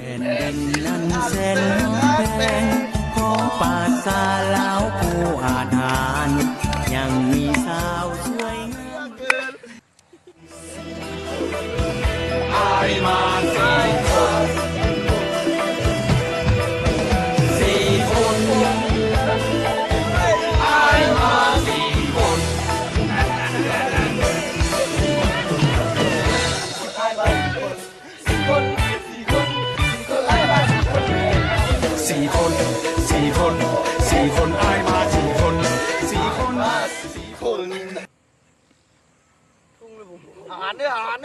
ผ่นดินนั้นแสนแพงของป่าซาลาวผู้อาถรรพ์ยังมีสาวสวยงามอายมาสี่คนอายมาสี่คนสี่คนอายมาสี่คนสี่คนอาหารเนื้ออาหาร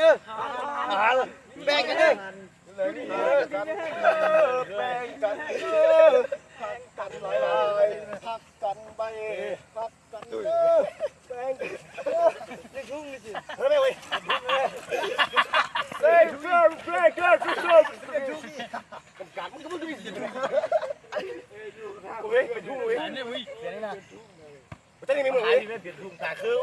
แบ่งกันเนื้อแบ่งกันหลายพักกันไปพักกันแบ่งกันนี่ทุ่งนี่สิเฮ้ยเว้ยเฮ้ยเกิร์กันมันก็ไม่ได้สิเว้ยไปทุ่งเว้ยนี่เว้ยเดี๋ยวนี้นะแต่นี่ไม่เหมือนเว้ยเปลี่ยนทุ่งตาคือ